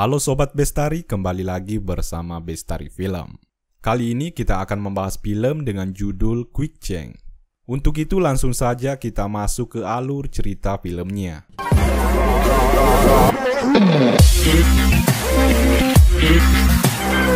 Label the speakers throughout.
Speaker 1: Halo Sobat Bestari, kembali lagi bersama Bestari Film. Kali ini kita akan membahas film dengan judul Quick Change. Untuk itu langsung saja kita masuk ke alur cerita filmnya.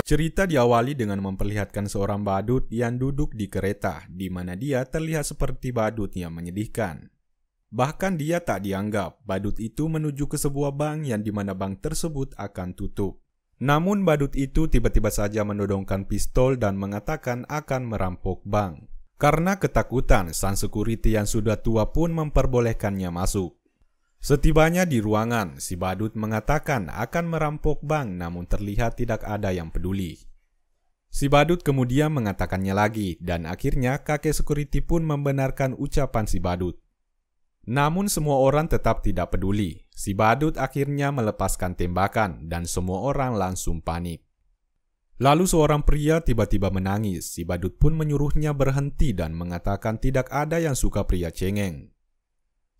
Speaker 1: Cerita diawali dengan memperlihatkan seorang badut yang duduk di kereta, di mana dia terlihat seperti badut yang menyedihkan. Bahkan dia tak dianggap. Badut itu menuju ke sebuah bank yang dimana bank tersebut akan tutup. Namun badut itu tiba-tiba saja menodongkan pistol dan mengatakan akan merampok bank. Karena ketakutan, sang security yang sudah tua pun memperbolehkannya masuk. Setibanya di ruangan, si badut mengatakan akan merampok bank, namun terlihat tidak ada yang peduli. Si badut kemudian mengatakannya lagi, dan akhirnya kakek security pun membenarkan ucapan si badut. Namun semua orang tetap tidak peduli. Si badut akhirnya melepaskan tembakan dan semua orang langsung panik. Lalu seorang pria tiba-tiba menangis. Si badut pun menyuruhnya berhenti dan mengatakan tidak ada yang suka pria cengeng.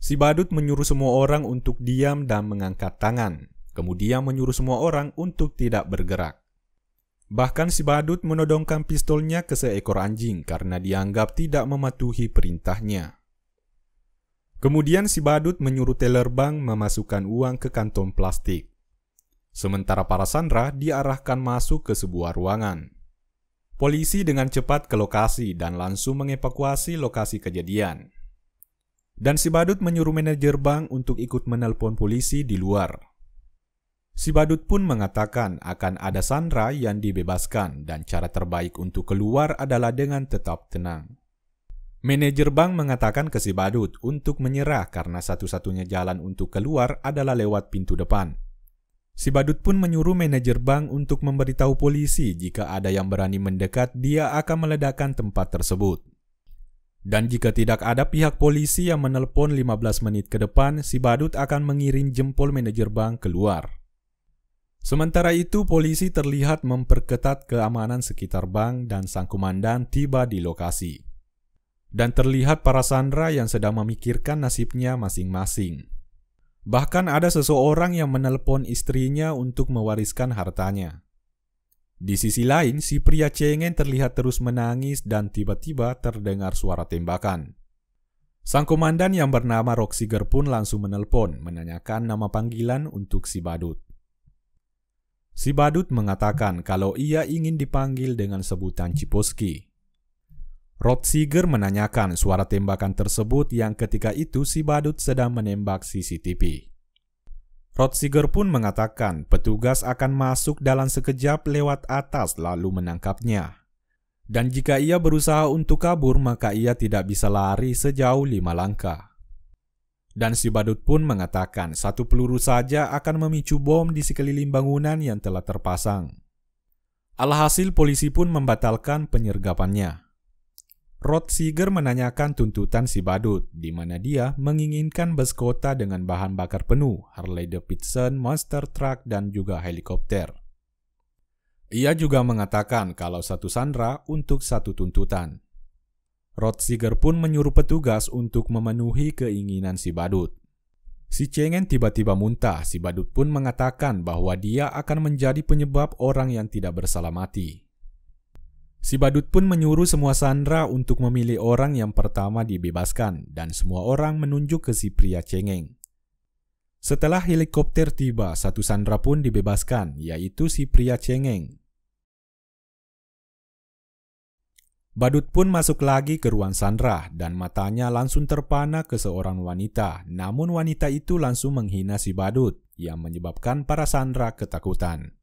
Speaker 1: Si badut menyuruh semua orang untuk diam dan mengangkat tangan. Kemudian menyuruh semua orang untuk tidak bergerak. Bahkan si badut menodongkan pistolnya ke seekor anjing karena dianggap tidak mematuhi perintahnya. Kemudian si badut menyuruh teller bank memasukkan uang ke kantong plastik. Sementara para sandera diarahkan masuk ke sebuah ruangan. Polisi dengan cepat ke lokasi dan langsung mengevakuasi lokasi kejadian. Dan si badut menyuruh manajer bank untuk ikut menelpon polisi di luar. Si badut pun mengatakan akan ada sandera yang dibebaskan dan cara terbaik untuk keluar adalah dengan tetap tenang. Manajer bank mengatakan ke si badut untuk menyerah karena satu-satunya jalan untuk keluar adalah lewat pintu depan. Si badut pun menyuruh manajer bank untuk memberitahu polisi jika ada yang berani mendekat, dia akan meledakkan tempat tersebut. Dan jika tidak ada pihak polisi yang menelpon 15 menit ke depan, si badut akan mengirim jempol manajer bank keluar. Sementara itu, polisi terlihat memperketat keamanan sekitar bank dan sang komandan tiba di lokasi. Dan terlihat para sandera yang sedang memikirkan nasibnya masing-masing. Bahkan ada seseorang yang menelpon istrinya untuk mewariskan hartanya. Di sisi lain, si pria cengeng terlihat terus menangis dan tiba-tiba terdengar suara tembakan. Sang komandan yang bernama Roxiger pun langsung menelpon, menanyakan nama panggilan untuk si badut. Si badut mengatakan kalau ia ingin dipanggil dengan sebutan Ciposki. Roxiger menanyakan suara tembakan tersebut yang ketika itu si badut sedang menembak CCTV. Roxiger pun mengatakan petugas akan masuk dalam sekejap lewat atas lalu menangkapnya. Dan jika ia berusaha untuk kabur maka ia tidak bisa lari sejauh 5 langkah. Dan si badut pun mengatakan satu peluru saja akan memicu bom di sekeliling bangunan yang telah terpasang. Alhasil polisi pun membatalkan penyergapannya. Roxiger menanyakan tuntutan si badut, di mana dia menginginkan bus kota dengan bahan bakar penuh, Harley Davidson, monster truck, dan juga helikopter. Ia juga mengatakan kalau satu sandera untuk satu tuntutan. Roxiger pun menyuruh petugas untuk memenuhi keinginan si badut. Si cengeng tiba-tiba muntah, si badut pun mengatakan bahwa dia akan menjadi penyebab orang yang tidak bersalah mati. Si badut pun menyuruh semua sandera untuk memilih orang yang pertama dibebaskan dan semua orang menunjuk ke si pria cengeng. Setelah helikopter tiba, satu sandera pun dibebaskan, yaitu si pria cengeng. Badut pun masuk lagi ke ruang sandera dan matanya langsung terpana ke seorang wanita, namun wanita itu langsung menghina si badut yang menyebabkan para sandera ketakutan.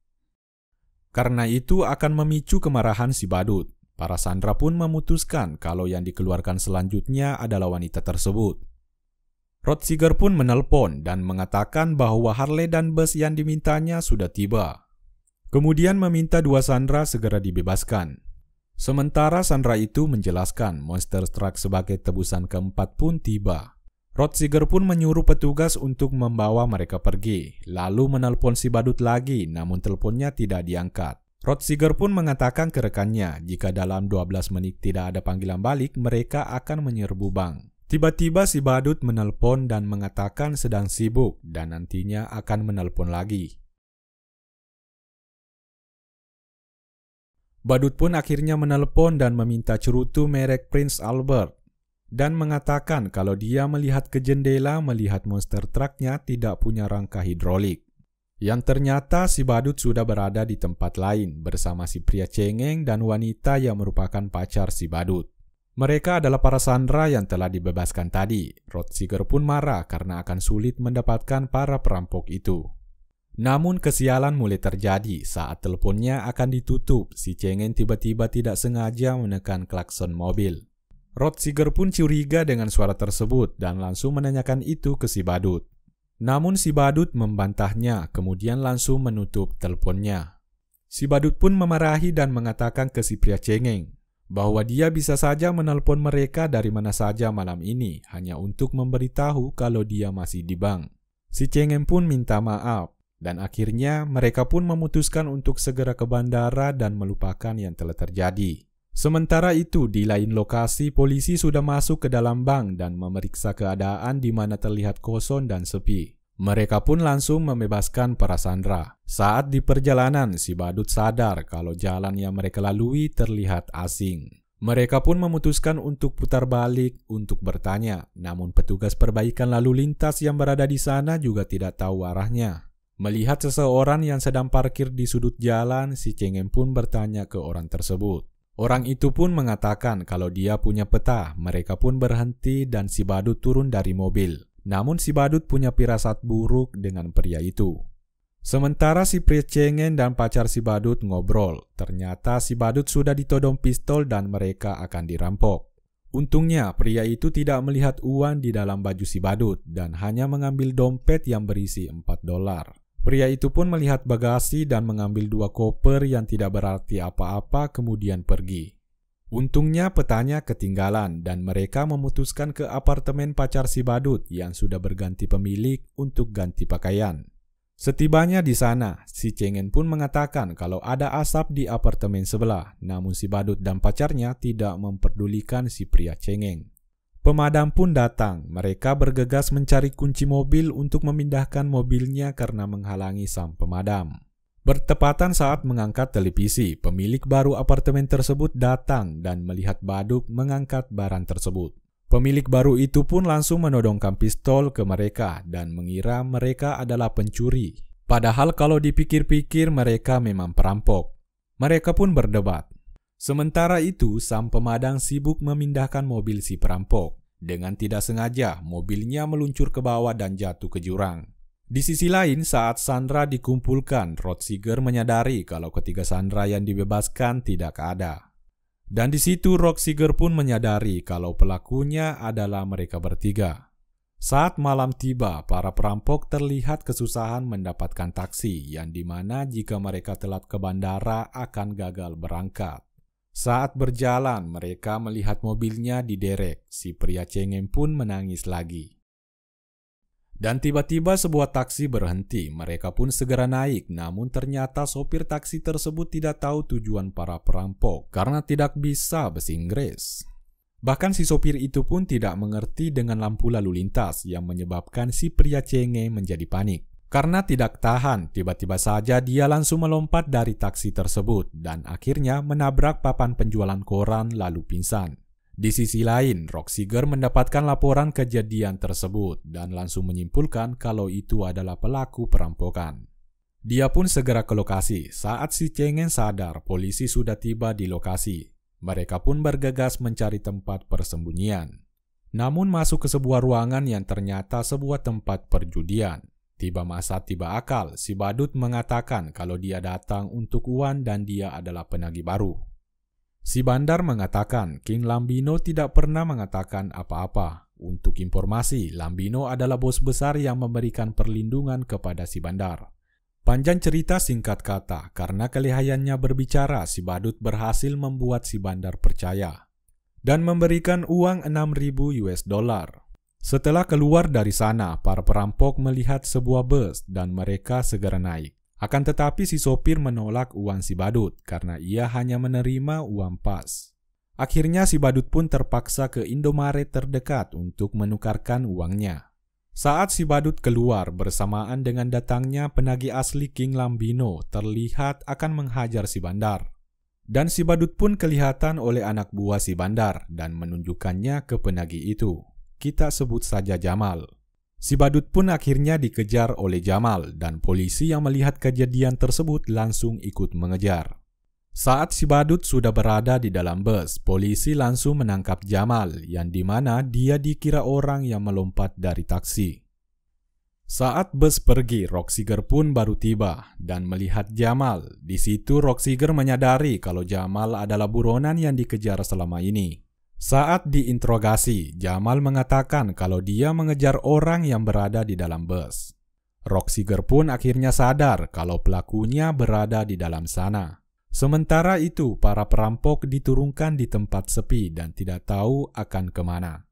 Speaker 1: Karena itu akan memicu kemarahan si badut. Para sandera pun memutuskan kalau yang dikeluarkan selanjutnya adalah wanita tersebut. Roxiger pun menelpon dan mengatakan bahwa Harley dan bus yang dimintanya sudah tiba. Kemudian meminta dua sandera segera dibebaskan. Sementara sandera itu menjelaskan monster truck sebagai tebusan keempat pun tiba. Roxiger pun menyuruh petugas untuk membawa mereka pergi, lalu menelpon si badut lagi, namun teleponnya tidak diangkat. Roxiger pun mengatakan ke rekannya, jika dalam 12 menit tidak ada panggilan balik, mereka akan menyerbu bank. Tiba-tiba si badut menelpon dan mengatakan sedang sibuk dan nantinya akan menelpon lagi. Badut pun akhirnya menelepon dan meminta cerutu merek Prince Albert dan mengatakan kalau dia melihat ke jendela melihat monster truknya tidak punya rangka hidrolik. Yang ternyata si badut sudah berada di tempat lain bersama si pria cengeng dan wanita yang merupakan pacar si badut. Mereka adalah para sandera yang telah dibebaskan tadi. Rotsiger pun marah karena akan sulit mendapatkan para perampok itu. Namun kesialan mulai terjadi saat teleponnya akan ditutup. Si cengeng tiba-tiba tidak sengaja menekan klakson mobil. Rotsiger pun curiga dengan suara tersebut dan langsung menanyakan itu ke si badut. Namun si badut membantahnya, kemudian langsung menutup teleponnya. Si badut pun memarahi dan mengatakan ke si pria cengeng bahwa dia bisa saja menelpon mereka dari mana saja malam ini hanya untuk memberitahu kalau dia masih di bank. Si cengeng pun minta maaf dan akhirnya mereka pun memutuskan untuk segera ke bandara dan melupakan yang telah terjadi. Sementara itu, di lain lokasi, polisi sudah masuk ke dalam bank dan memeriksa keadaan di mana terlihat kosong dan sepi. Mereka pun langsung membebaskan para sandera. Saat di perjalanan, si badut sadar kalau jalan yang mereka lalui terlihat asing. Mereka pun memutuskan untuk putar balik untuk bertanya, namun petugas perbaikan lalu lintas yang berada di sana juga tidak tahu arahnya. Melihat seseorang yang sedang parkir di sudut jalan, si cengeng pun bertanya ke orang tersebut. Orang itu pun mengatakan kalau dia punya peta. Mereka pun berhenti dan si badut turun dari mobil. Namun si badut punya firasat buruk dengan pria itu. Sementara si pria cengeng dan pacar si badut ngobrol. Ternyata si badut sudah ditodong pistol dan mereka akan dirampok. Untungnya pria itu tidak melihat uang di dalam baju si badut dan hanya mengambil dompet yang berisi $4. Pria itu pun melihat bagasi dan mengambil 2 koper yang tidak berarti apa-apa kemudian pergi. Untungnya petanya ketinggalan dan mereka memutuskan ke apartemen pacar si badut yang sudah berganti pemilik untuk ganti pakaian. Setibanya di sana, si cengeng pun mengatakan kalau ada asap di apartemen sebelah, namun si badut dan pacarnya tidak memperdulikan si pria cengeng. Pemadam pun datang. Mereka bergegas mencari kunci mobil untuk memindahkan mobilnya karena menghalangi sang pemadam. Bertepatan saat mengangkat televisi, pemilik baru apartemen tersebut datang dan melihat badut mengangkat barang tersebut. Pemilik baru itu pun langsung menodongkan pistol ke mereka dan mengira mereka adalah pencuri. Padahal kalau dipikir-pikir mereka memang perampok. Mereka pun berdebat. Sementara itu, sang pemadam sibuk memindahkan mobil si perampok. Dengan tidak sengaja, mobilnya meluncur ke bawah dan jatuh ke jurang. Di sisi lain, saat sandera dikumpulkan, Rotsiger menyadari kalau ketiga sandera yang dibebaskan tidak ada. Dan di situ Rotsiger pun menyadari kalau pelakunya adalah mereka bertiga. Saat malam tiba, para perampok terlihat kesusahan mendapatkan taksi, yang dimana jika mereka telat ke bandara akan gagal berangkat. Saat berjalan, mereka melihat mobilnya diderek. Si pria cengeng pun menangis lagi. Dan tiba-tiba sebuah taksi berhenti. Mereka pun segera naik, namun ternyata sopir taksi tersebut tidak tahu tujuan para perampok karena tidak bisa bahasa Inggris. Bahkan si sopir itu pun tidak mengerti dengan lampu lalu lintas yang menyebabkan si pria cengeng menjadi panik. Karena tidak tahan, tiba-tiba saja dia langsung melompat dari taksi tersebut dan akhirnya menabrak papan penjualan koran lalu pingsan. Di sisi lain, Rotsiger mendapatkan laporan kejadian tersebut dan langsung menyimpulkan kalau itu adalah pelaku perampokan. Dia pun segera ke lokasi. Saat si cengeng sadar, polisi sudah tiba di lokasi. Mereka pun bergegas mencari tempat persembunyian. Namun masuk ke sebuah ruangan yang ternyata sebuah tempat perjudian. Tiba masa tiba akal, si badut mengatakan kalau dia datang untuk uang dan dia adalah penagih baru. Si bandar mengatakan King Lambino tidak pernah mengatakan apa-apa. Untuk informasi, Lambino adalah bos besar yang memberikan perlindungan kepada si bandar. Panjang cerita singkat kata, karena kelihayannya berbicara, si badut berhasil membuat si bandar percaya dan memberikan uang $6.000. Setelah keluar dari sana, para perampok melihat sebuah bus dan mereka segera naik. Akan tetapi si sopir menolak uang si badut karena ia hanya menerima uang pas. Akhirnya si badut pun terpaksa ke Indomaret terdekat untuk menukarkan uangnya. Saat si badut keluar bersamaan dengan datangnya penagih asli King Lambino, terlihat akan menghajar si bandar. Dan si badut pun kelihatan oleh anak buah si bandar dan menunjukkannya ke penagih itu. Kita sebut saja Jamal. Si badut pun akhirnya dikejar oleh Jamal dan polisi yang melihat kejadian tersebut langsung ikut mengejar. Saat si badut sudah berada di dalam bus, polisi langsung menangkap Jamal yang dimana dia dikira orang yang melompat dari taksi. Saat bus pergi, Roxiger pun baru tiba dan melihat Jamal. Di situ Roxiger menyadari kalau Jamal adalah buronan yang dikejar selama ini. Saat diinterogasi, Jamal mengatakan kalau dia mengejar orang yang berada di dalam bus. Roxiger pun akhirnya sadar kalau pelakunya berada di dalam sana. Sementara itu, para perampok diturunkan di tempat sepi dan tidak tahu akan kemana.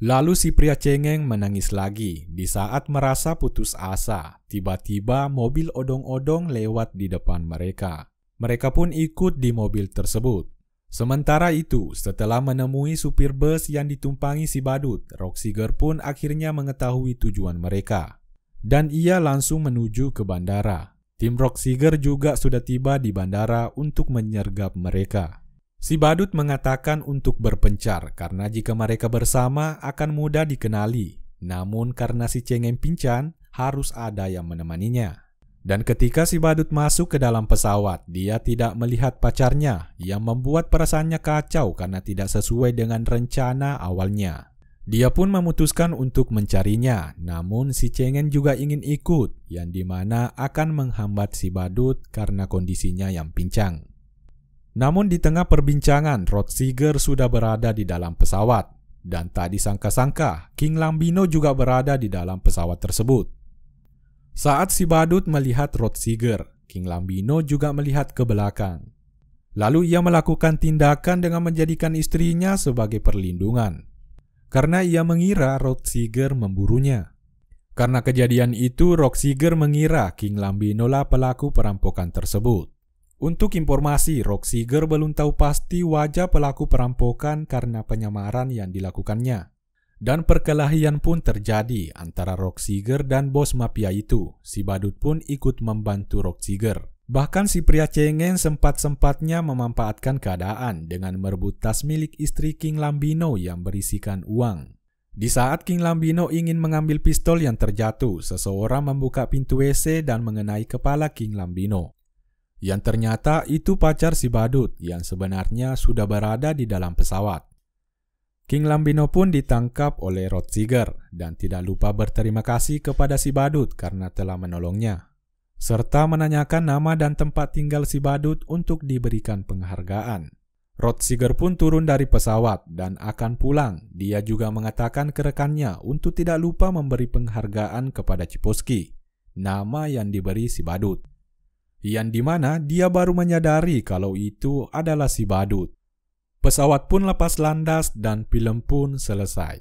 Speaker 1: Lalu si pria cengeng menangis lagi. Di saat merasa putus asa, tiba-tiba mobil odong-odong lewat di depan mereka. Mereka pun ikut di mobil tersebut. Sementara itu, setelah menemui supir bus yang ditumpangi si badut, Roxiger pun akhirnya mengetahui tujuan mereka. Dan ia langsung menuju ke bandara. Tim Roxiger juga sudah tiba di bandara untuk menyergap mereka. Si badut mengatakan untuk berpencar karena jika mereka bersama akan mudah dikenali. Namun karena si cengeng pincang, harus ada yang menemaninya. Dan ketika si badut masuk ke dalam pesawat, dia tidak melihat pacarnya yang membuat perasaannya kacau karena tidak sesuai dengan rencana awalnya. Dia pun memutuskan untuk mencarinya, namun si cengeng juga ingin ikut, yang dimana akan menghambat si badut karena kondisinya yang pincang. Namun di tengah perbincangan, Roxiger sudah berada di dalam pesawat. Dan tak disangka-sangka, King Lambino juga berada di dalam pesawat tersebut. Saat si badut melihat Roxiger, King Lambino juga melihat ke belakang. Lalu ia melakukan tindakan dengan menjadikan istrinya sebagai perlindungan. Karena ia mengira Roxiger memburunya. Karena kejadian itu, Roxiger mengira King Lambino lah pelaku perampokan tersebut. Untuk informasi, Roxiger belum tahu pasti wajah pelaku perampokan karena penyamaran yang dilakukannya. Dan perkelahian pun terjadi antara Roxiger dan bos mafia itu. Si badut pun ikut membantu Roxiger. Bahkan si pria cengeng sempat-sempatnya memanfaatkan keadaan dengan merebut tas milik istri King Lambino yang berisikan uang. Di saat King Lambino ingin mengambil pistol yang terjatuh, seseorang membuka pintu WC dan mengenai kepala King Lambino. Yang ternyata itu pacar si badut yang sebenarnya sudah berada di dalam pesawat. King Lambino pun ditangkap oleh Roxiger dan tidak lupa berterima kasih kepada si badut karena telah menolongnya, serta menanyakan nama dan tempat tinggal si badut untuk diberikan penghargaan. Roxiger pun turun dari pesawat dan akan pulang. Dia juga mengatakan ke rekannya untuk tidak lupa memberi penghargaan kepada Ciposki, nama yang diberi si badut. Yang dimana dia baru menyadari kalau itu adalah si badut. Pesawat pun lepas landas dan film pun selesai.